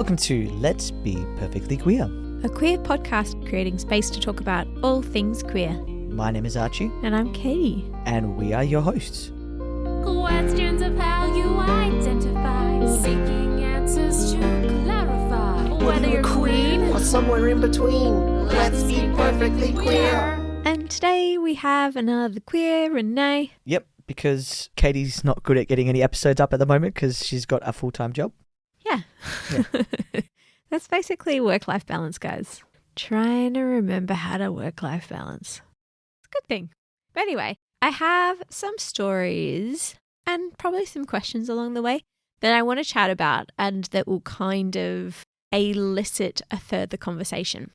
Welcome to Let's Be Perfectly Queer. A queer podcast creating space to talk about all things queer. My name is Archie. And I'm Katie. And we are your hosts. Questions of how you identify, seeking answers to clarify. Whether you're queen or somewhere in between, let's be perfectly queer. And today we have another queer Renee. Yep, because Katie's not good at getting any episodes up at the moment because she's got a full-time job. Yeah. That's basically work-life balance, guys. Trying to remember how to work-life balance. It's a good thing. But anyway, I have some stories and probably some questions along the way that I want to chat about and that will kind of elicit a further conversation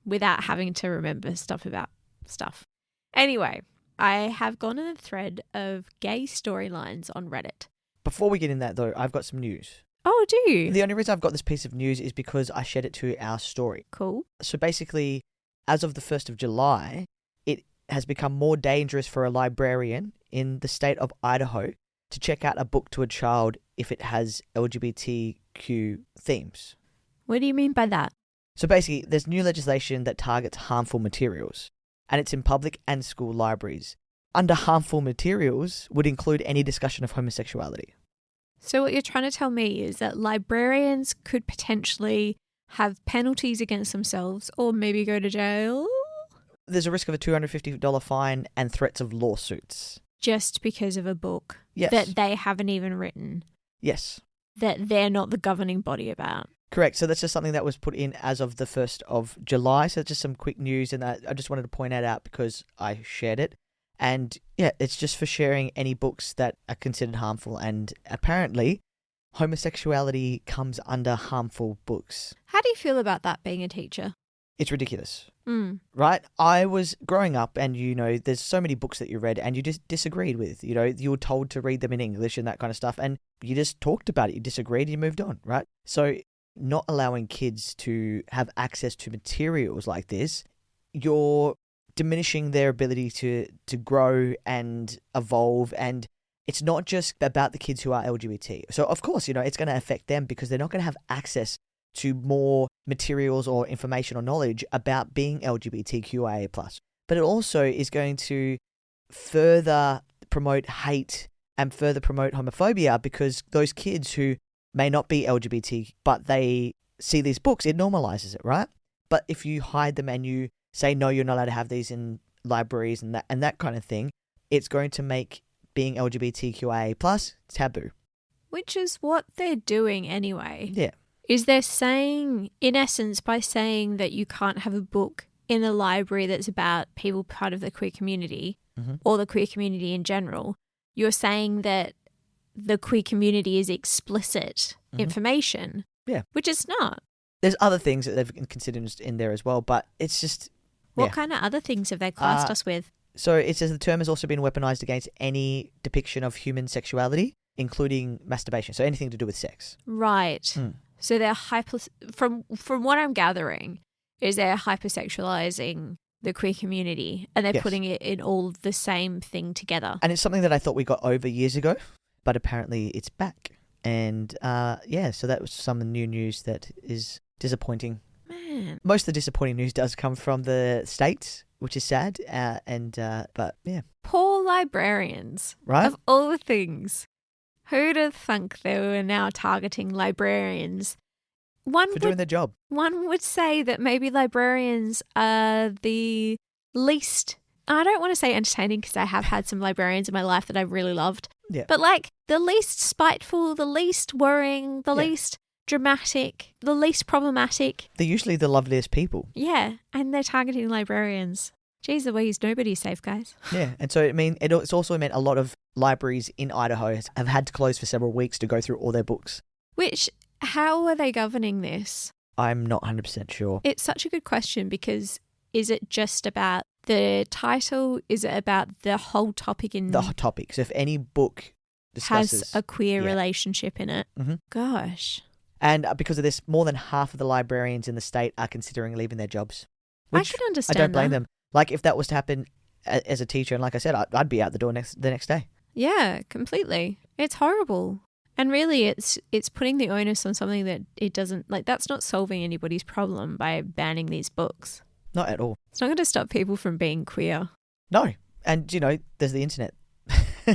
without having to remember stuff about stuff. Anyway, I have gone in a thread of gay storylines on Reddit. Before we get in that, though, I've got some news. Oh, do you? The only reason I've got this piece of news is because I shared it to our story. Cool. So basically, as of the 1st of July, it has become more dangerous for a librarian in the state of Idaho to check out a book to a child if it has LGBTQ themes. What do you mean by that? So basically, there's new legislation that targets harmful materials, and it's in public and school libraries. Under harmful materials would include any discussion of homosexuality. So what you're trying to tell me is that librarians could potentially have penalties against themselves or maybe go to jail? There's a risk of a $250 fine and threats of lawsuits. Just because of a book Yes. that they haven't even written, Yes. that they're not the governing body about. Correct. So that's just something that was put in as of the 1st of July. So just some quick news, and I just wanted to point that out because I shared it. And yeah, it's just for sharing any books that are considered harmful. And apparently, homosexuality comes under harmful books. How do you feel about that being a teacher? It's ridiculous, Right? I was growing up and, there's so many books that you read and you just disagreed with. You were told to read them in English and that kind of stuff. And you just talked about it. You disagreed, you moved on, right? So not allowing kids to have access to materials like this, you're diminishing their ability to grow and evolve. And it's not just about the kids who are LGBT. So of course, it's going to affect them because they're not going to have access to more materials or information or knowledge about being LGBTQIA+. But it also is going to further promote hate and further promote homophobia because those kids who may not be LGBT, but they see these books, it normalizes it, right? But if you hide them and you say, no, you're not allowed to have these in libraries and that kind of thing, it's going to make being LGBTQIA+ taboo. Which is what they're doing anyway. Yeah. Is they're saying, in essence, by saying that you can't have a book in a library that's about people part of the queer community or the queer community in general, you're saying that the queer community is explicit information. Yeah. Which it's not. There's other things that they've considered in there as well, but it's just... What kind of other things have they classed us with? So it says the term has also been weaponized against any depiction of human sexuality, including masturbation. So anything to do with sex. Right. So they're from what I'm gathering, is they're hypersexualizing the queer community and they're putting it in all the same thing together. And it's something that I thought we got over years ago, but apparently it's back. And so that was some new news that is disappointing. Man. Most of the disappointing news does come from the States, which is sad. But yeah. Poor librarians. Right? Of all the things. Who'd have thunk they were now targeting librarians? For doing their job. One would say that maybe librarians are the least, I don't want to say entertaining because I have had some librarians in my life that I've really loved. Yeah. But like the least spiteful, the least worrying, the least dramatic, the least problematic. They're usually the loveliest people. Yeah. And they're targeting librarians. Jeez Louise, nobody's safe, guys. Yeah, and so it's also meant a lot of libraries in Idaho have had to close for several weeks to go through all their books. How are they governing this? I'm not 100% sure. It's such a good question because is it just about the title? Is it about the whole topic The topic. So if any book discusses... has a queer relationship in it. Gosh. And because of this, more than half of the librarians in the state are considering leaving their jobs. I can understand I don't blame them. Like, if that was to happen as a teacher, and like I said, I'd be out the door the next day. Yeah, completely. It's horrible. And really it's putting the onus on something that it doesn't, like, that's not solving anybody's problem by banning these books. Not at all. It's not going to stop people from being queer. No. And, there's the internet.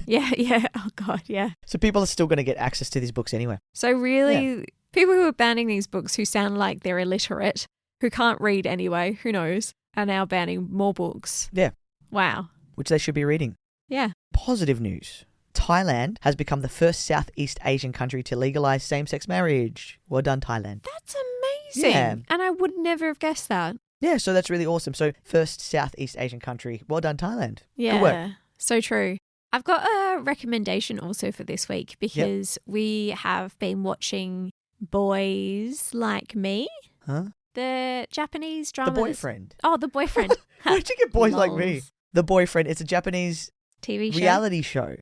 Yeah. Oh, God, yeah. So people are still going to get access to these books anyway. So really, people who are banning these books who sound like they're illiterate, who can't read anyway, who knows, are now banning more books. Yeah. Wow. Which they should be reading. Yeah. Positive news. Thailand has become the first Southeast Asian country to legalize same-sex marriage. Well done, Thailand. That's amazing. Yeah. And I would never have guessed that. Yeah, so that's really awesome. So first Southeast Asian country. Well done, Thailand. Yeah. Good work. So true. I've got a recommendation also for this week because we have been watching Boys Like Me. Huh? The Japanese drama. The Boyfriend. Oh, The Boyfriend. Where'd you get Boys Like Me? Lols. The Boyfriend. It's a Japanese TV show. reality show.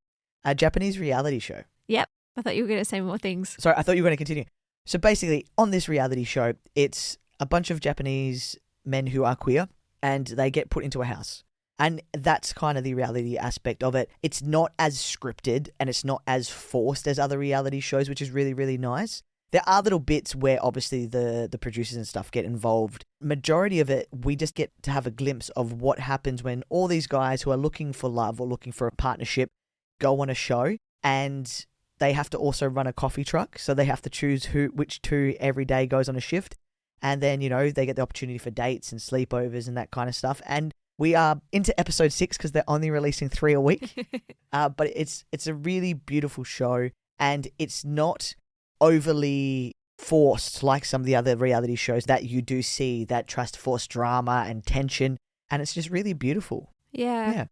A Japanese reality show. Yep. I thought you were going to say more things. Sorry, I thought you were going to continue. So basically, on this reality show, it's a bunch of Japanese men who are queer and they get put into a house. And that's kind of the reality aspect of it. It's not as scripted and it's not as forced as other reality shows, which is really, really nice. There are little bits where obviously the producers and stuff get involved. Majority of it, we just get to have a glimpse of what happens when all these guys who are looking for love or looking for a partnership go on a show, and they have to also run a coffee truck. So they have to choose which two every day goes on a shift. And then, they get the opportunity for dates and sleepovers and that kind of stuff. And we are into episode 6 because they're only releasing 3 a week. But it's a really beautiful show, and it's not overly forced like some of the other reality shows that you do see that tries to force drama and tension. And it's just really beautiful. Yeah.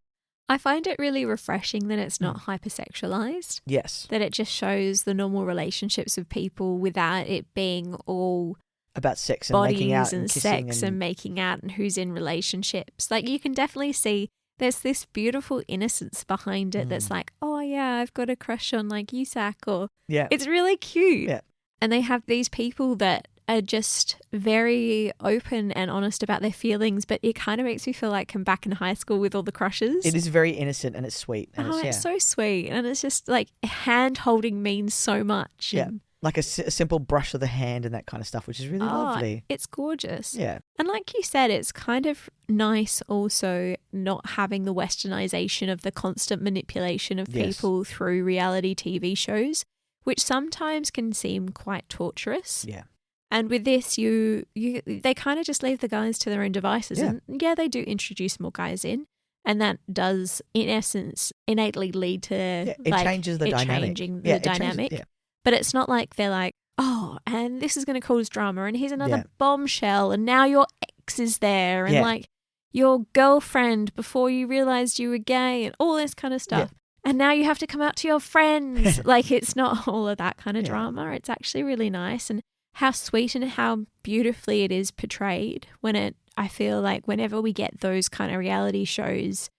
I find it really refreshing that it's not hypersexualized. Yes. That it just shows the normal relationships of people without it being all about sex and bodies making out and kissing sex and making out and who's in relationships. Like, you can definitely see there's this beautiful innocence behind it that's like, oh yeah, I've got a crush on like Yusak, or it's really cute. Yeah. And they have these people that are just very open and honest about their feelings, but it kind of makes me feel like I'm back in high school with all the crushes. It is very innocent and it's sweet. And it's so sweet. And it's just like hand holding means so much. Yeah. And like a simple brush of the hand and that kind of stuff, which is really lovely. It's gorgeous. Yeah. And like you said, it's kind of nice also not having the westernization of the constant manipulation of people through reality TV shows, which sometimes can seem quite torturous. Yeah. And with this, they kind of just leave the guys to their own devices. Yeah. And they do introduce more guys in. And that does, in essence, innately lead to it changes the dynamic. Changing the dynamic. But it's not like they're like, oh, and this is going to cause drama, and here's another bombshell, and now your ex is there, and like your girlfriend before you realized you were gay, and all this kind of stuff. Yeah. And now you have to come out to your friends. Like, it's not all of that kind of drama. It's actually really nice, and how sweet and how beautifully it is portrayed I feel like whenever we get those kind of reality shows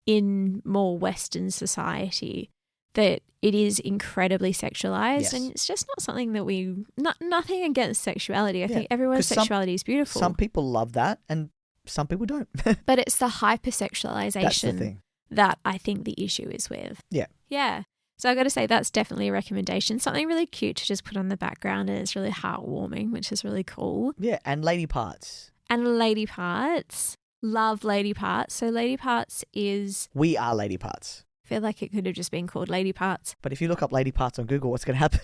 in more Western society, that it is incredibly sexualized, and it's just not something that nothing against sexuality. I think everyone's sexuality is beautiful. Some people love that and some people don't. But it's the hypersexualization that I think the issue is with. Yeah. Yeah. So I got to say that's definitely a recommendation. Something really cute to just put on the background, and it's really heartwarming, which is really cool. Yeah, and Lady Parts. And Lady Parts. Love Lady Parts. So Lady Parts is... We Are Lady Parts. Feel like it could have just been called Lady Parts. But if you look up Lady Parts on Google, what's going to happen?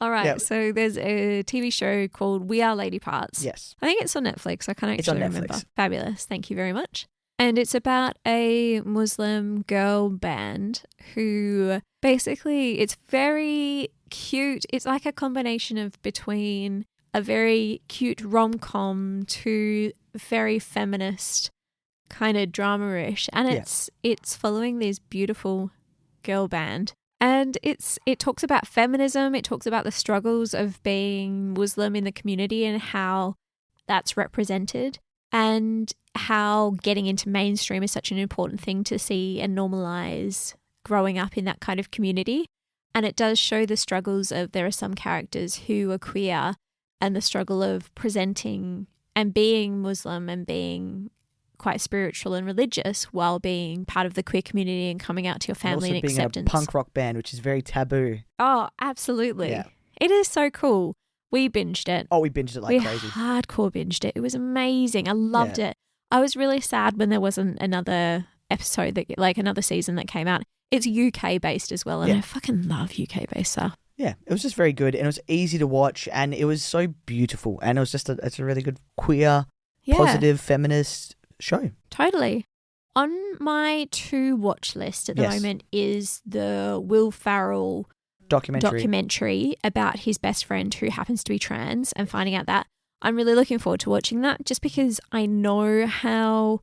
All right. So there's a TV show called We Are Lady Parts. Yes. I think it's on Netflix. I can't actually remember. Netflix. Fabulous. Thank you very much. And it's about a Muslim girl band who basically, it's very cute. It's like a combination of between a very cute rom-com to very feminist kind of drama-ish, and it's following this beautiful girl band, and it talks about feminism. It talks about the struggles of being Muslim in the community and how that's represented, and how getting into mainstream is such an important thing to see and normalize growing up in that kind of community. And it does show the struggles of, there are some characters who are queer, and the struggle of presenting and being Muslim and being quite spiritual and religious while being part of the queer community and coming out to your family and also being acceptance. a punk rock band, which is very taboo. Oh, absolutely. Yeah. It is so cool. We binged it. Oh, we binged it like we crazy. hardcore binged it. It was amazing. I loved it. I was really sad when there wasn't another episode, another season that came out. It's UK based as well, and I fucking love UK based stuff. Yeah, it was just very good, and it was easy to watch, and it was so beautiful, and it was just it's a really good queer, positive, feminist show. Totally. On my to watch list at the moment is the Will Ferrell documentary about his best friend who happens to be trans and finding out that. I'm really looking forward to watching that just because I know how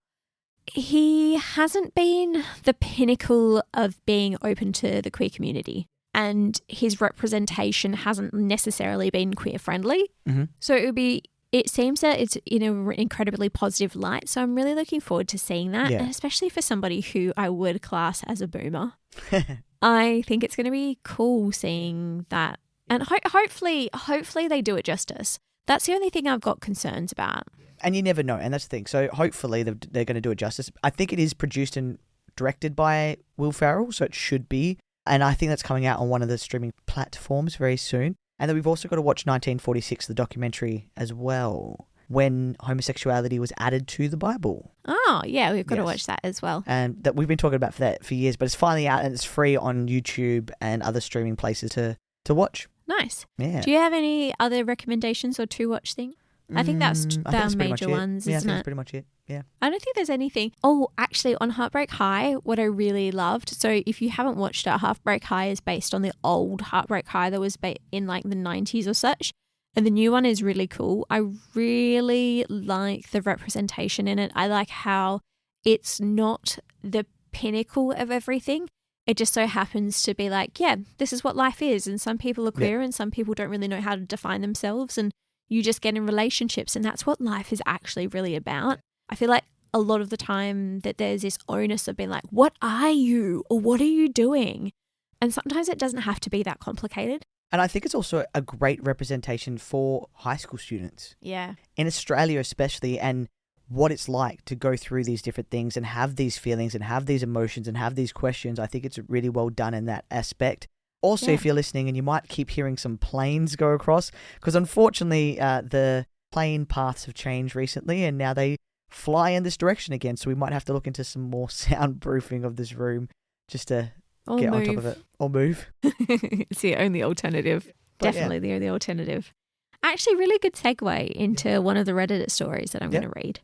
he hasn't been the pinnacle of being open to the queer community, and his representation hasn't necessarily been queer friendly. Mm-hmm. So it seems that it's in an incredibly positive light. So I'm really looking forward to seeing that, and especially for somebody who I would class as a boomer. I think it's going to be cool seeing that, and hopefully they do it justice. That's the only thing I've got concerns about. And you never know, and that's the thing. So hopefully they're going to do it justice. I think it is produced and directed by Will Ferrell, so it should be. And I think that's coming out on one of the streaming platforms very soon. And then we've also got to watch 1946, the documentary as well, when homosexuality was added to the Bible. Oh, yeah, we've got to watch that as well. And that we've been talking about for years, but it's finally out and it's free on YouTube and other streaming places to watch. Nice. Yeah. Do you have any other recommendations or to watch things? I think that's the major ones, yeah, isn't I think it? that's pretty much it. Yeah. I don't think there's anything. Oh, actually, on Heartbreak High, what I really loved. So if you haven't watched it, Heartbreak High is based on the old Heartbreak High that was in like the 90s or such. And the new one is really cool. I really like the representation in it. I like how it's not the pinnacle of everything. It just so happens to be like, yeah, this is what life is. And some people are queer and some people don't really know how to define themselves. And you just get in relationships, and that's what life is actually really about. I feel like a lot of the time that there's this onus of being like, what are you or what are you doing? And sometimes it doesn't have to be that complicated. And I think it's also a great representation for high school students. Yeah. In Australia especially, and what it's like to go through these different things and have these feelings and have these emotions and have these questions. I think it's really well done in that aspect. Also, if you're listening and you might keep hearing some planes go across, because unfortunately the plane paths have changed recently and now they fly in this direction again. So we might have to look into some more soundproofing of this room just to get on top of it. Or move. It's the only alternative. Definitely the only alternative. Actually, really good segue into one of the Reddit stories that I'm going to read.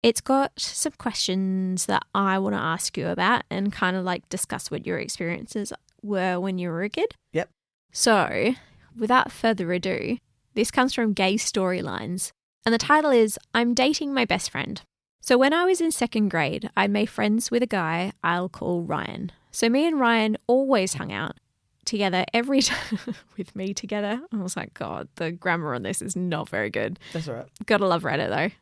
It's got some questions that I want to ask you about and kind of like discuss what your experiences were when you were a kid. Yep. So, without further ado, this comes from Gay Storylines. And the title is, I'm dating my best friend. So when I was in second grade, I made friends with a guy I'll call Ryan. So me and Ryan always hung out together every time with me together. I was like, God, the grammar on this is not very good. That's all right. Gotta love Reddit though.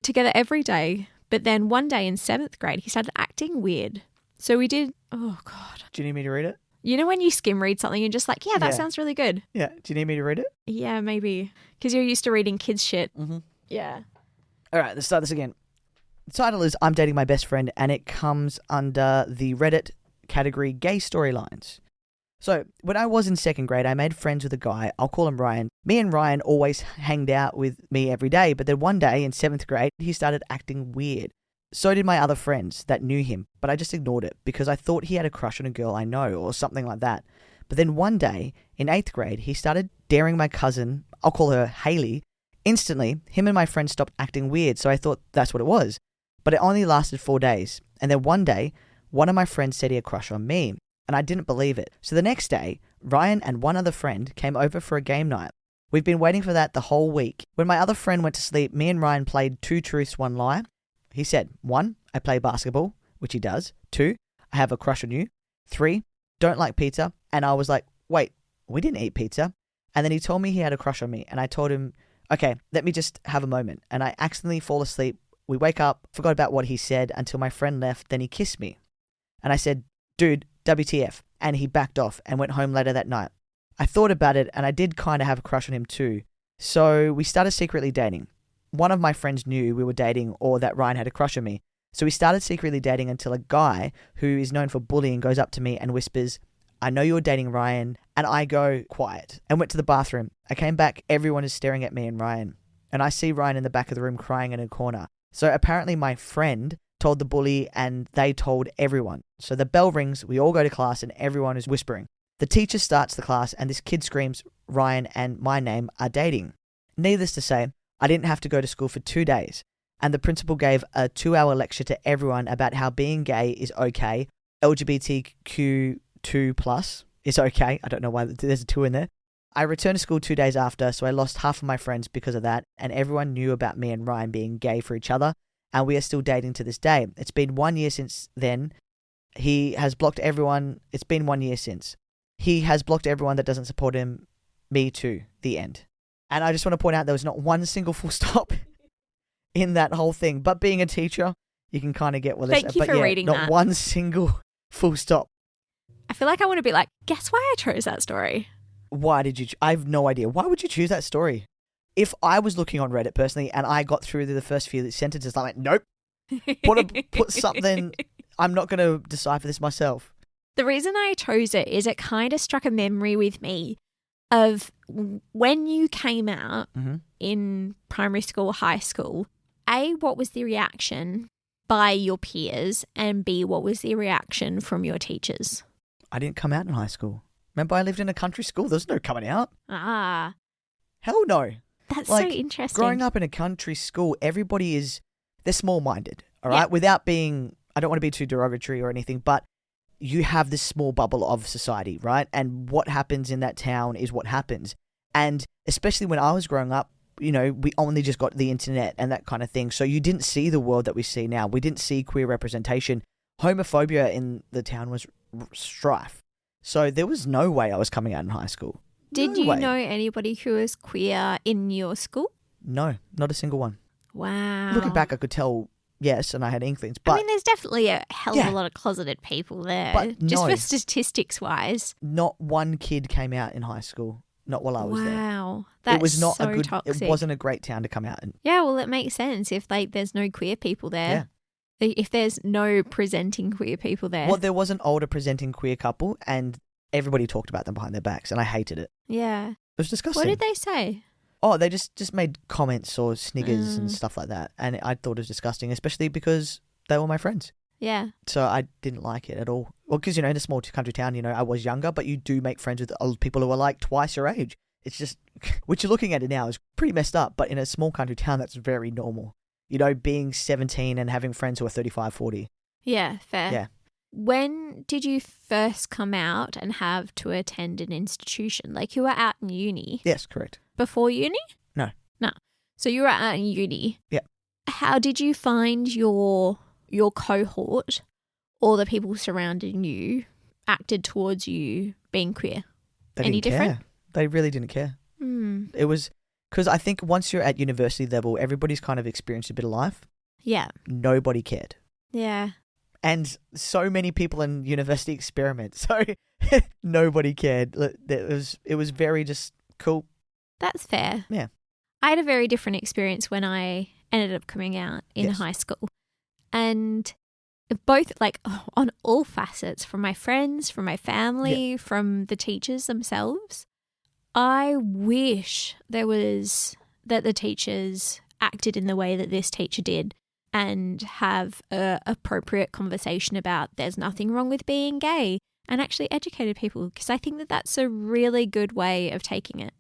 Together every day. But then one day in 7th grade, he started acting weird. So we did, oh God. Do you need me to read it? You know when you skim read something, you're just like, yeah, that sounds really good. Yeah. Do you need me to read it? Yeah, maybe. Because you're used to reading kids shit. Mm-hmm. Yeah. All right, let's start this again. The title is I'm Dating My Best Friend, and it comes under the Reddit category Gay Storylines. So, when I was in second grade, I made friends with a guy, I'll call him Ryan. Me and Ryan always hanged out with me every day, but then one day in 7th grade, he started acting weird. So did my other friends that knew him, but I just ignored it because I thought he had a crush on a girl I know or something like that. But then one day, in 8th grade, he started daring my cousin, I'll call her Haley. Instantly, him and my friend stopped acting weird, so I thought that's what it was. But it only lasted 4 days. And then one day, one of my friends said he had a crush on me, and I didn't believe it. So the next day, Ryan and one other friend came over for a game night. We've been waiting for that the whole week. When my other friend went to sleep, me and Ryan played 2 truths, 1 lie. He said, 1, I play basketball, which he does. 2, I have a crush on you. 3, don't like pizza. And I was like, wait, we didn't eat pizza. And then he told me he had a crush on me. And I told him, okay, let me just have a moment. And I accidentally fall asleep. We wake up, forgot about what he said until my friend left. Then he kissed me. And I said, dude, WTF. And he backed off and went home later that night. I thought about it and I did kind of have a crush on him too. So we started secretly dating. One of my friends knew we were dating or that Ryan had a crush on me. So we started secretly dating until a guy who is known for bullying goes up to me and whispers, "I know you're dating Ryan." And I go quiet and went to the bathroom. I came back, everyone is staring at me and Ryan. And I see Ryan in the back of the room crying in a corner. So apparently my friend told the bully and they told everyone. So the bell rings, we all go to class and everyone is whispering. The teacher starts the class and this kid screams, "Ryan and my name are dating." Needless to say, I didn't have to go to school for 2 days. And the principal gave a 2-hour lecture to everyone about how being gay is okay. LGBTQ2+ is okay. I don't know why there's a 2 in there. I returned to school 2 days after, so I lost half of my friends because of that. And everyone knew about me and Ryan being gay for each other. And we are still dating to this day. It's been 1 year since then. He has blocked everyone. It's been 1 year since. He has blocked everyone that doesn't support him. Me too. The end. And I just want to point out there was not one single full stop in that whole thing. But being a teacher, you can kind of get what they're saying. Thank you for reading not that. Not one single full stop. I feel like I want to be like, guess why I chose that story? Why did you? I have no idea. Why would you choose that story? If I was looking on Reddit personally and I got through the first few sentences, I'm like, nope. Put something. I'm not going to decipher this myself. The reason I chose it is it kind of struck a memory with me of when you came out in primary school, high school. A, what was the reaction by your peers? And B, what was the reaction from your teachers? I didn't come out in high school. Remember, I lived in a country school. There's no coming out. Ah. Hell no. That's so interesting. Growing up in a country school, everybody they're small-minded, all right? Yeah. Without being, I don't want to be too derogatory or anything, but you have this small bubble of society, right? And what happens in that town is what happens. And especially when I was growing up, we only just got the internet and that kind of thing. So you didn't see the world that we see now. We didn't see queer representation. Homophobia in the town was strife. So there was no way I was coming out in high school. Did you know anybody who was queer in your school? No, not a single one. Wow. Looking back, I could tell, yes, and I had inklings. But I mean, there's definitely a hell of a lot of closeted people there. But just no. for statistics wise. Not one kid came out in high school. Not while I was there. Wow. That's It was not so a good. toxic. It wasn't a great town to come out in. Yeah, well, it makes sense if there's no queer people there. Yeah. If there's no presenting queer people there. Well, there was an older presenting queer couple, and everybody talked about them behind their backs, and I hated it. Yeah. It was disgusting. What did they say? Oh, they just made comments or sniggers and stuff like that, and I thought it was disgusting, especially because they were my friends. Yeah. So I didn't like it at all. Well, because, in a small country town, I was younger, but you do make friends with people who are like twice your age. It's just, which you're looking at it now is pretty messed up, but in a small country town, that's very normal. Being 17 and having friends who are 35, 40. Yeah, fair. Yeah. When did you first come out and have to attend an institution? Like you were out in uni? Yes, correct. Before uni? No. So you were out in uni? Yeah. How did you find your cohort or the people surrounding you acted towards you being queer? They Any didn't different? care. They really didn't care. It was because I think once you're at university level, everybody's kind of experienced a bit of life. Yeah. Nobody cared. Yeah. And so many people in university experiment, so nobody cared. It was very just cool. That's fair. Yeah. I had a very different experience when I ended up coming out in Yes. high school. And both on all facets, from my friends, from my family, from the teachers themselves, I wish that the teachers acted in the way that this teacher did and have a appropriate conversation about there's nothing wrong with being gay and actually educated people, because I think that that's a really good way of taking it.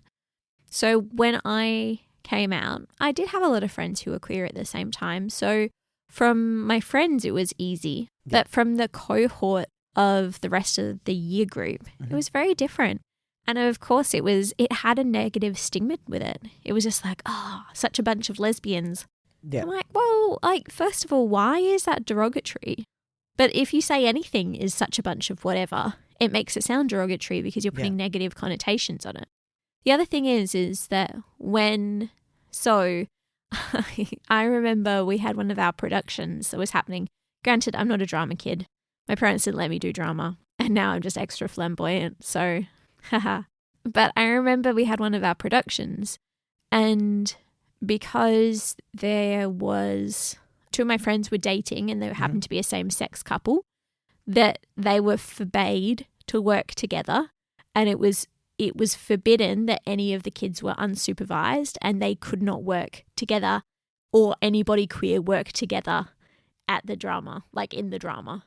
So when I came out, I did have a lot of friends who were queer at the same time. So from my friends, it was easy. Yeah. But from the cohort of the rest of the year group, it was very different. And of course, it had a negative stigma with it. It was just like, such a bunch of lesbians. Yeah. I'm like, well, first of all, why is that derogatory? But if you say anything is such a bunch of whatever, it makes it sound derogatory because you're putting negative connotations on it. The other thing is that I remember we had one of our productions that was happening. Granted, I'm not a drama kid. My parents didn't let me do drama, and now I'm just extra flamboyant, so haha. But I remember we had one of our productions, and because there was two of my friends were dating and they happened to be a same-sex couple, that they were forbade to work together, and it was forbidden that any of the kids were unsupervised and they could not work together or anybody queer work together at the drama, like in the drama.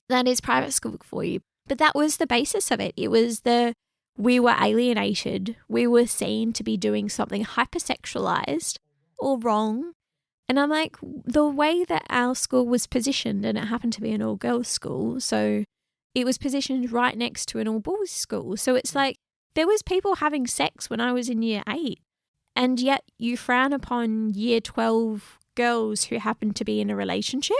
That is private school for you. But that was the basis of it. It was we were alienated. We were seen to be doing something hypersexualized or wrong. And I'm like, the way that our school was positioned, and it happened to be an all-girls school, so it was positioned right next to an all-boys school. So it's like there was people having sex when I was in year 8, and yet you frown upon year 12 girls who happened to be in a relationship.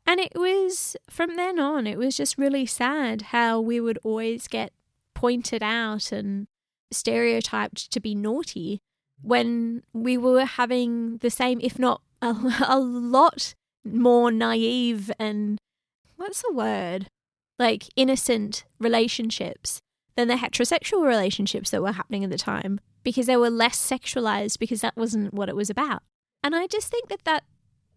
And it was, from then on, it was just really sad how we would always get pointed out and stereotyped to be naughty when we were having the same, if not a lot more naive and, what's the word, like innocent relationships than the heterosexual relationships that were happening at the time, because they were less sexualized, because that wasn't what it was about. And I just think that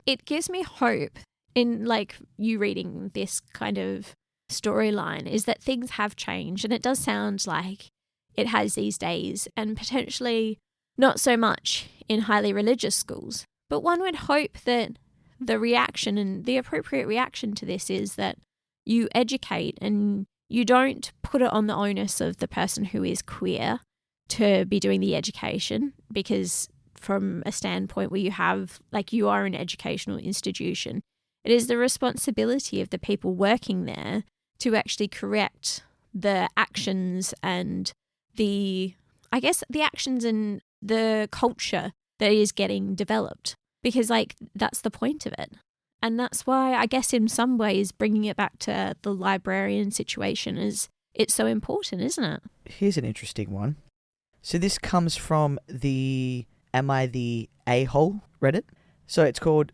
it gives me hope in like you reading this kind of storyline, is that things have changed, and it does sound like it has these days, and potentially not so much in highly religious schools. But one would hope that the reaction and the appropriate reaction to this is that you educate and you don't put it on the onus of the person who is queer to be doing the education, because from a standpoint where you have, like, you are an educational institution, it is the responsibility of the people working there to actually correct the actions and the actions and the culture that is getting developed, because like that's the point of it. And that's why I guess in some ways bringing it back to the librarian situation it's so important, isn't it? Here's an interesting one. So this comes from the Am I the A-hole Reddit. So it's called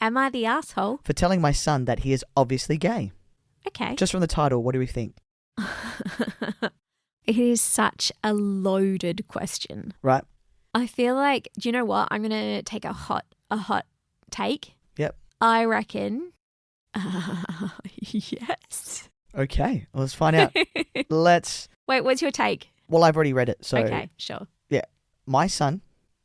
Am I the asshole? For telling my son that he is obviously gay. Okay. Just from the title, what do we think? It is such a loaded question. Right. I feel like, do you know what? I'm going to take a hot take. Yep. I reckon, yes. Okay, well, let's find out. Wait, what's your take? Well, I've already read it, so. Okay, sure. Yeah. My son,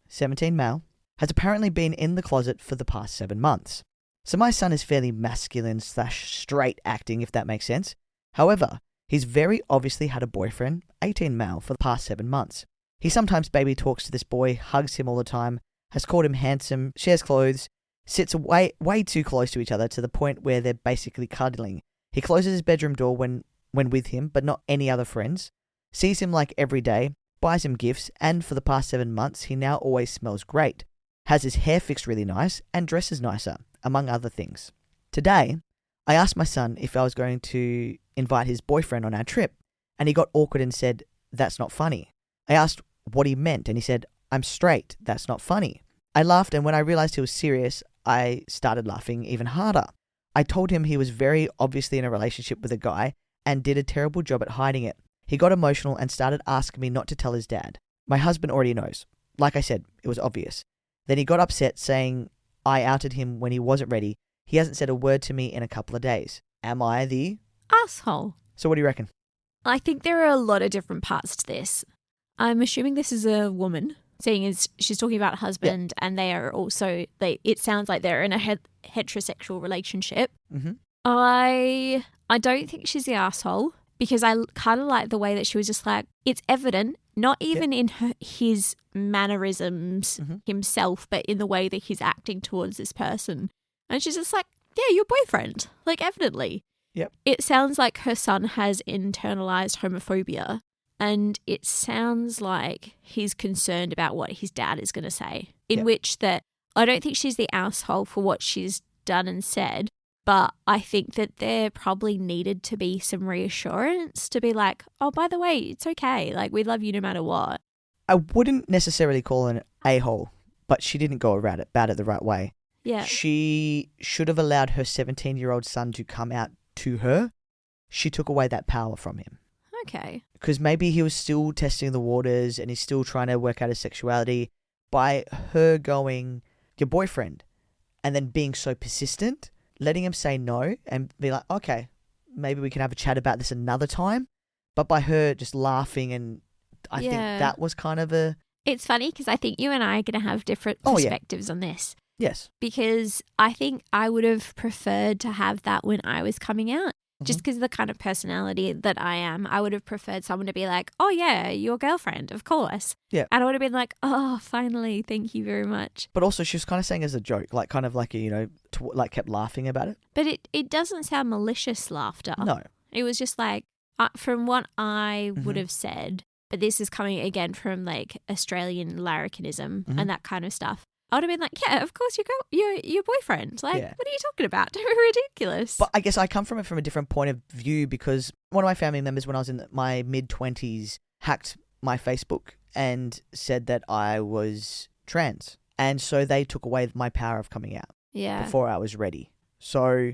17 male, has apparently been in the closet for the past 7 months. So my son is fairly masculine / straight acting, if that makes sense. However, he's very obviously had a boyfriend, 18 male, for the past 7 months. He sometimes baby talks to this boy, hugs him all the time, has called him handsome, shares clothes, sits way too close to each other to the point where they're basically cuddling. He closes his bedroom door when with him, but not any other friends. Sees him like every day, buys him gifts, and for the past 7 months, he now always smells great. Has his hair fixed really nice, and dresses nicer, among other things. Today, I asked my son if I was going to invite his boyfriend on our trip, and he got awkward and said, "That's not funny." I asked what he meant, and he said, "I'm straight, that's not funny." I laughed, and when I realized he was serious, I started laughing even harder. I told him he was very obviously in a relationship with a guy and did a terrible job at hiding it. He got emotional and started asking me not to tell his dad. My husband already knows. Like I said, it was obvious. Then he got upset, saying I outed him when he wasn't ready. He hasn't said a word to me in a couple of days. Am I the asshole? So what do you reckon? I think there are a lot of different parts to this. I'm assuming this is a woman, seeing as she's talking about husband, and they are also, it sounds like they're in a heterosexual relationship. Mm-hmm. I don't think she's the asshole, because I kind of like the way that she was just like, it's evident, not even in his mannerisms himself, but in the way that he's acting towards this person. And she's just like, yeah, your boyfriend, like evidently. Yep. It sounds like her son has internalized homophobia, and it sounds like he's concerned about what his dad is going to say, in which that I don't think she's the asshole for what she's done and said, but I think that there probably needed to be some reassurance to be like, oh, by the way, it's okay. Like, we love you no matter what. I wouldn't necessarily call her an a-hole, but she didn't go about it the right way. Yeah. She should have allowed her 17-year-old son to come out to her. She took away that power from him. Okay. Because maybe he was still testing the waters and he's still trying to work out his sexuality. By her going, your boyfriend, and then being so persistent, letting him say no and be like, okay, maybe we can have a chat about this another time. But by her just laughing, and I think that was kind of a... It's funny because I think you and I are going to have different perspectives on this. Yes. Because I think I would have preferred to have that when I was coming out. Just because of the kind of personality that I am, I would have preferred someone to be like, oh, yeah, your girlfriend, of course. Yeah. And I would have been like, oh, finally, thank you very much. But also she was kind of saying as a joke, like kind of like, like kept laughing about it. But it doesn't sound malicious laughter. No. It was just like, from what I would have said, but this is coming again from like Australian larrikinism and that kind of stuff. I would have been like, yeah, of course, your boyfriend. Like, what are you talking about? Don't be ridiculous. But I guess I come from it from a different point of view, because one of my family members, when I was in my mid-20s, hacked my Facebook and said that I was trans. And so they took away my power of coming out before I was ready. So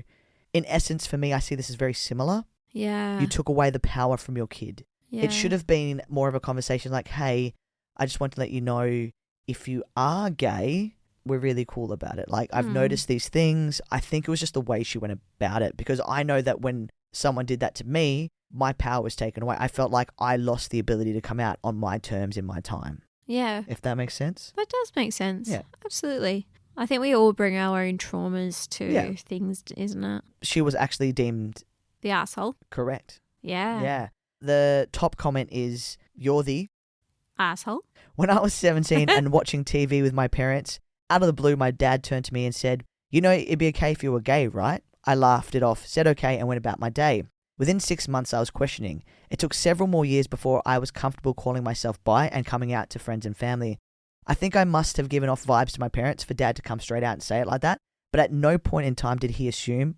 in essence, for me, I see this as very similar. Yeah. You took away the power from your kid. Yeah. It should have been more of a conversation like, hey, I just want to let you know, if you are gay, we're really cool about it. Like, I've noticed these things. I think it was just the way she went about it, because I know that when someone did that to me, my power was taken away. I felt like I lost the ability to come out on my terms in my time. Yeah. If that makes sense. That does make sense. Yeah. Absolutely. I think we all bring our own traumas to things, isn't it? She was actually deemed... the asshole. Correct. Yeah. Yeah. The top comment is, you're the... asshole. When I was 17 and watching TV with my parents, out of the blue, my dad turned to me and said, you know, it'd be okay if you were gay, right? I laughed it off, said okay, and went about my day. Within 6 months, I was questioning. It took several more years before I was comfortable calling myself bi and coming out to friends and family. I think I must have given off vibes to my parents for dad to come straight out and say it like that, but at no point in time did he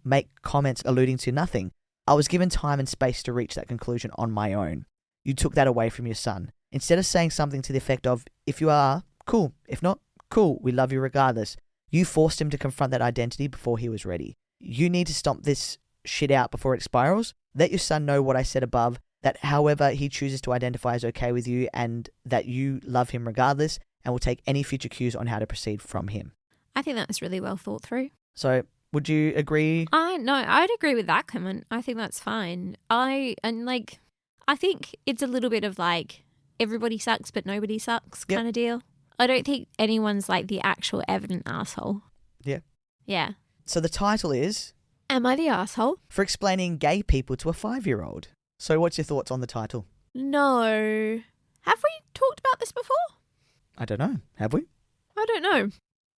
make comments alluding to nothing. I was given time and space to reach that conclusion on my own. You took that away from your son. Instead of saying something to the effect of, if you are, cool. If not, cool. We love you regardless. You forced him to confront that identity before he was ready. You need to stomp this shit out before it spirals. Let your son know what I said above, that however he chooses to identify is okay with you, and that you love him regardless and will take any future cues on how to proceed from him. I think that's really well thought through. So would you agree? I'd agree with that comment. I think that's fine. I think it's a little bit of like, everybody sucks but nobody sucks kind of deal. I don't think anyone's like the actual evident asshole. Yeah. Yeah. So the title is... Am I the asshole? For explaining gay people to a 5-year-old. So what's your thoughts on the title? No. Have we talked about this before? I don't know. Have we? I don't know.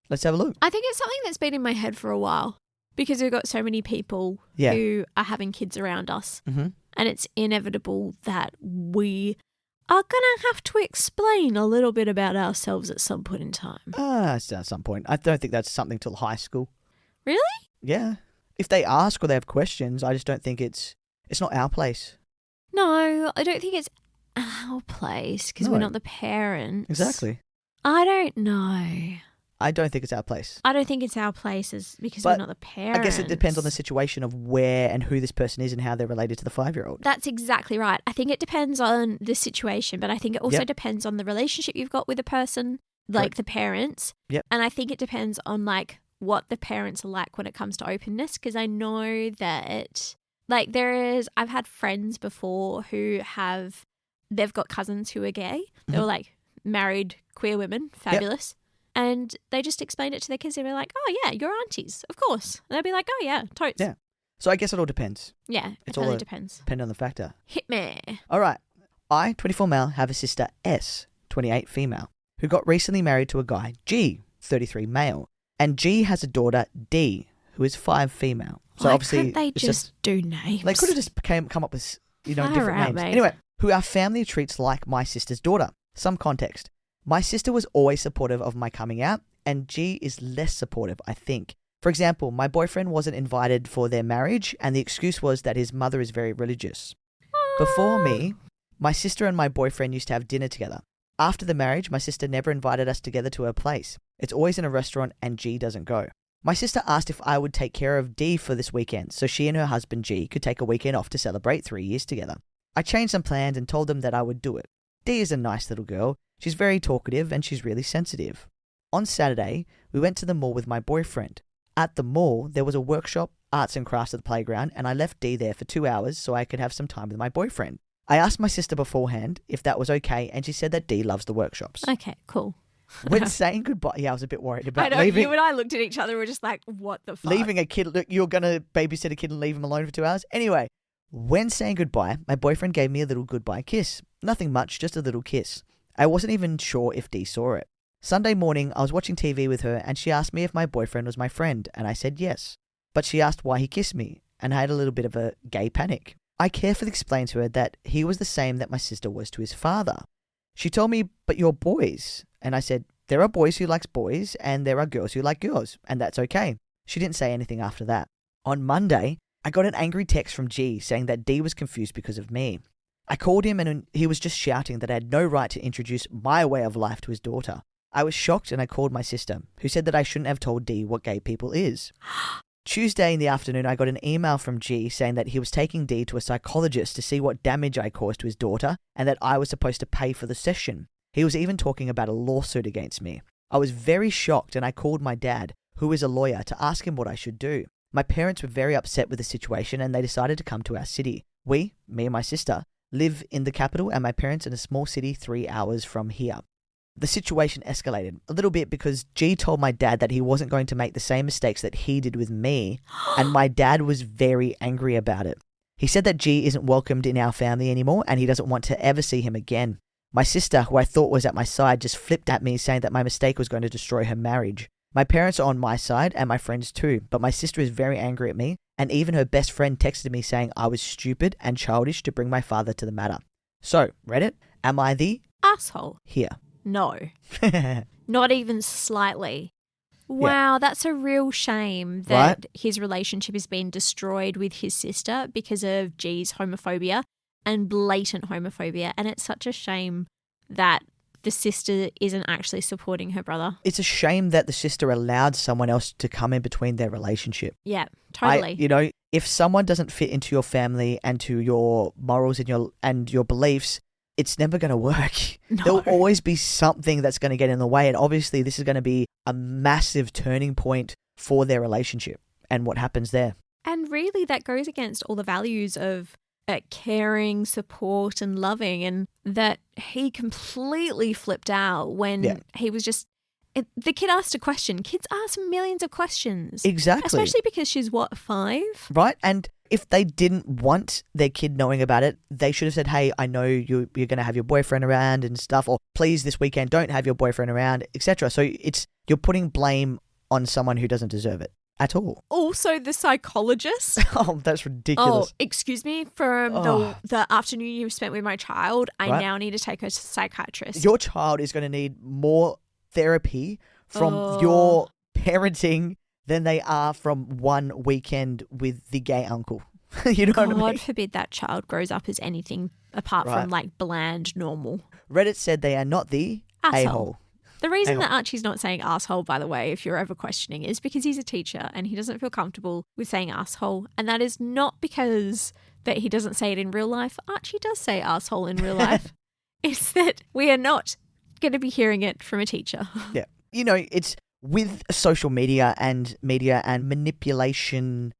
Let's have a look. I think it's something that's been in my head for a while, because we've got so many people who are having kids around us. Mm-hmm. And it's inevitable that we are going to have to explain a little bit about ourselves at some point in time. At some point. I don't think that's something till high school. Really? Yeah. If they ask or they have questions, I just don't think it's not our place. No, I don't think it's our place because we're not the parents. Exactly. I don't know. I don't think it's our place. I don't think it's our place because we're not the parents. I guess it depends on the situation of where and who this person is and how they're related to the 5-year-old. That's exactly right. I think it depends on the situation, but I think it also depends on the relationship you've got with the person, like the parents. Yep. And I think it depends on like what the parents are like when it comes to openness, because I know that like I've had friends before who they've got cousins who are gay. They're like married queer women, fabulous. Yep. And they just explained it to their kids. They were like, oh, yeah, your aunties, of course. And they'd be like, oh, yeah, totes. Yeah. So I guess it all depends. Yeah, It's really all depends. Depend on the factor. Hit me. All right. I, 24 male, have a sister, S, 28 female, who got recently married to a guy, G, 33 male. And G has a daughter, D, who is 5 female. So why obviously, couldn't they just do names? They could have just come up with, different names. Mate. Anyway, who our family treats like my sister's daughter. Some context. My sister was always supportive of my coming out, and G is less supportive, I think. For example, my boyfriend wasn't invited for their marriage, and the excuse was that his mother is very religious. Before me, my sister and my boyfriend used to have dinner together. After the marriage, my sister never invited us together to her place. It's always in a restaurant, and G doesn't go. My sister asked if I would take care of D for this weekend, so she and her husband G could take a weekend off to celebrate 3 years together. I changed some plans and told them that I would do it. D is a nice little girl. She's very talkative and she's really sensitive. On Saturday, we went to the mall with my boyfriend. At the mall, there was a workshop, arts and crafts at the playground, and I left D there for 2 hours so I could have some time with my boyfriend. I asked my sister beforehand if that was okay, and she said that D loves the workshops. Okay, cool. When saying goodbye, yeah, I was a bit worried I about know, leaving. you and I looked at each other and were just like, what the fuck? Leaving a kid, look, you're going to babysit a kid and leave him alone for 2 hours? Anyway, when saying goodbye, my boyfriend gave me a little goodbye kiss. Nothing much, just a little kiss. I wasn't even sure if Dee saw it. Sunday morning, I was watching TV with her and she asked me if my boyfriend was my friend, and I said yes. But she asked why he kissed me, and I had a little bit of a gay panic. I carefully explained to her that he was the same that my sister was to his father. She told me, but you're boys. And I said, there are boys who like boys and there are girls who like girls, and that's okay. She didn't say anything after that. On Monday, I got an angry text from G saying that D was confused because of me. I called him and he was just shouting that I had no right to introduce my way of life to his daughter. I was shocked and I called my sister, who said that I shouldn't have told D what gay people is. Tuesday in the afternoon, I got an email from G saying that he was taking D to a psychologist to see what damage I caused to his daughter and that I was supposed to pay for the session. He was even talking about a lawsuit against me. I was very shocked and I called my dad, who is a lawyer, to ask him what I should do. My parents were very upset with the situation and they decided to come to our city. We, me and my sister, live in the capital and my parents in a small city 3 hours from here. The situation escalated a little bit because G told my dad that he wasn't going to make the same mistakes that he did with me, and my dad was very angry about it. He said that G isn't welcomed in our family anymore and he doesn't want to ever see him again. My sister, who I thought was at my side, just flipped at me saying that my mistake was going to destroy her marriage. My parents are on my side and my friends too, but my sister is very angry at me, and even her best friend texted me saying I was stupid and childish to bring my father to the matter. So, Reddit, am I the asshole? Here. No. Not even slightly. Wow, that's a real shame that his relationship has been destroyed with his sister because of G's homophobia and blatant homophobia. And it's such a shame that the sister isn't actually supporting her brother. It's a shame that the sister allowed someone else to come in between their relationship. Yeah, totally. If someone doesn't fit into your family and to your morals and your beliefs, it's never going to work. No. There'll always be something that's going to get in the way. And obviously this is going to be a massive turning point for their relationship and what happens there. And really that goes against all the values of caring, support and loving, and that he completely flipped out when he was just... the kid asked a question. Kids ask millions of questions. Exactly. Especially because she's, 5? Right? And if they didn't want their kid knowing about it, they should have said, hey, I know you're going to have your boyfriend around and stuff, or please this weekend don't have your boyfriend around, etc. So you're putting blame on someone who doesn't deserve it at all. Also the psychologist. Oh, that's ridiculous. Oh, excuse me, from the afternoon you spent with my child, I now need to take her to a psychiatrist. Your child is going to need more therapy from your parenting than they are from one weekend with the gay uncle. You know what I mean? God forbid that child grows up as anything apart from like bland normal. Reddit said they are not the a-hole. The reason that Archie's not saying asshole, by the way, if you're ever questioning, is because he's a teacher and he doesn't feel comfortable with saying asshole. And that is not because that he doesn't say it in real life. Archie does say asshole in real life. It's that we are not going to be hearing it from a teacher. Yeah. It's with social media and manipulation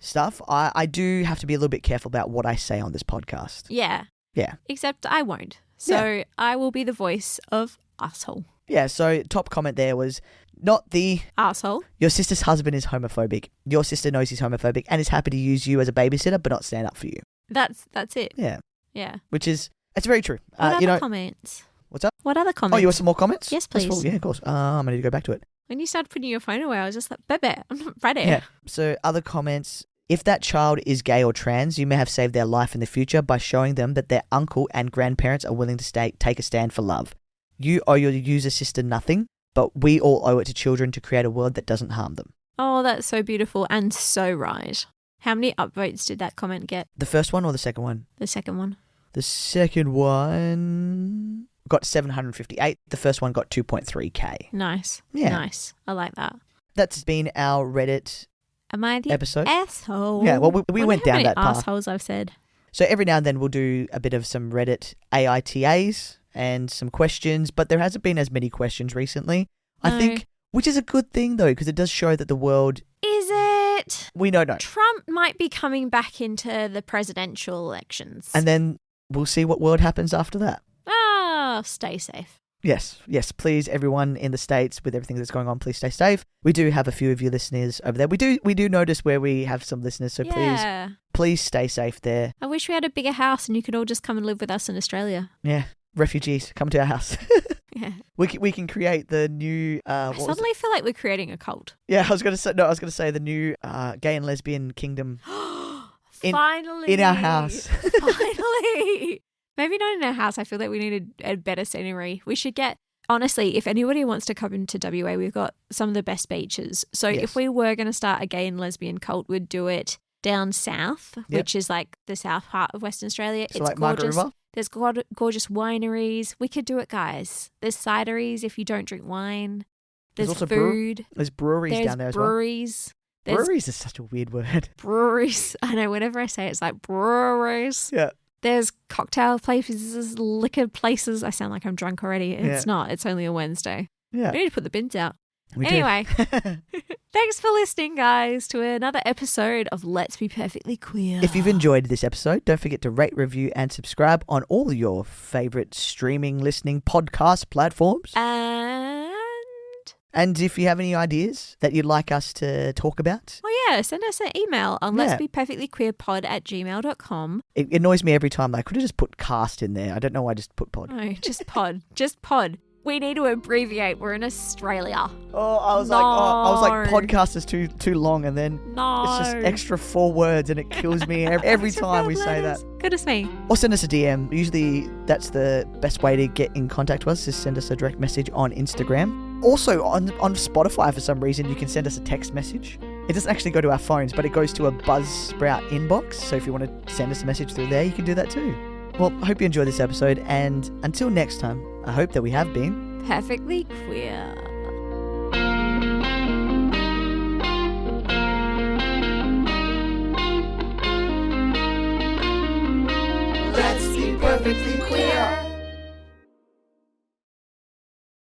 stuff, I do have to be a little bit careful about what I say on this podcast. Yeah. Yeah. Except I won't. So I will be the voice of asshole. Yeah, so top comment there was not the asshole. Your sister's husband is homophobic. Your sister knows he's homophobic and is happy to use you as a babysitter but not stand up for you. That's it. Yeah. Yeah. It's very true. What other comments? What's up? What other comments? Oh, you want some more comments? Yes, please. Yeah, of course. I'm going to go back to it. When you started putting your phone away, I was just like, Bebe, I'm not ready. Yeah. So other comments. If that child is gay or trans, you may have saved their life in the future by showing them that their uncle and grandparents are willing to take a stand for love. You owe your user sister nothing, but we all owe it to children to create a world that doesn't harm them. Oh, that's so beautiful and so right. How many upvotes did that comment get? The first one or the second one? The second one. The second one got 758. The first one got 2.3k. Nice. Yeah. Nice. I like that. That's been our Reddit Am I the episode. Asshole? Yeah, well, we went down that path. Assholes I've said. So every now and then we'll do a bit of some Reddit AITAs and some questions, but there hasn't been as many questions recently. No. I think Which is a good thing, though, because it does show that the world... Is it? We don't know. Trump might be coming back into the presidential elections. And then we'll see what world happens after that. Stay safe. Yes, please, everyone in the States, with everything that's going on, please stay safe. We do have a few of you listeners over there. We do notice where we have some listeners, so please stay safe there. I wish we had a bigger house and you could all just come and live with us in Australia. Yeah, refugees, come to our house. Yeah. We can create the new... I suddenly feel like we're creating a cult. Yeah, I was going to say the new gay and lesbian kingdom. Finally. In our house. Finally. Maybe not in our house. I feel like we need a better scenery. We should get, honestly, if anybody wants to come into WA, we've got some of the best beaches. So if we were going to start a gay and lesbian cult, we'd do it down south, which is like the south part of Western Australia. So it's like Margaret River? There's gorgeous wineries. We could do it, guys. There's cideries if you don't drink wine. There's also food. There's breweries down there as well. Breweries. Breweries is such a weird word. Breweries. I know, whenever I say it, it's like breweries. Yeah. There's cocktail places, liquor places. I sound like I'm drunk already. It's not. It's only a Wednesday. Yeah. We need to put the bins out. Anyway. Thanks for listening, guys, to another episode of Let's Be Perfectly Queer. If you've enjoyed this episode, don't forget to rate, review, and subscribe on all your favorite streaming, listening, podcast platforms. And if you have any ideas that you'd like us to talk about. Oh, yeah. Send us an email on letsbeperfectlyqueerpod@gmail.com. It annoys me every time. I could have just put cast in there. I don't know why I just put pod. No, just pod. Just pod. We need to abbreviate. We're in Australia. Oh, I was like, podcast is too long, and then it's just extra 4 words, and it kills me every time we say that. Goodness me. Or send us a DM. Usually, that's the best way to get in contact with us, is send us a direct message on Instagram. Also, on Spotify, for some reason, you can send us a text message. It doesn't actually go to our phones, but it goes to a Buzzsprout inbox. So if you want to send us a message through there, you can do that too. Well, I hope you enjoyed this episode, and until next time, I hope that we have been perfectly queer. Let's be perfectly queer.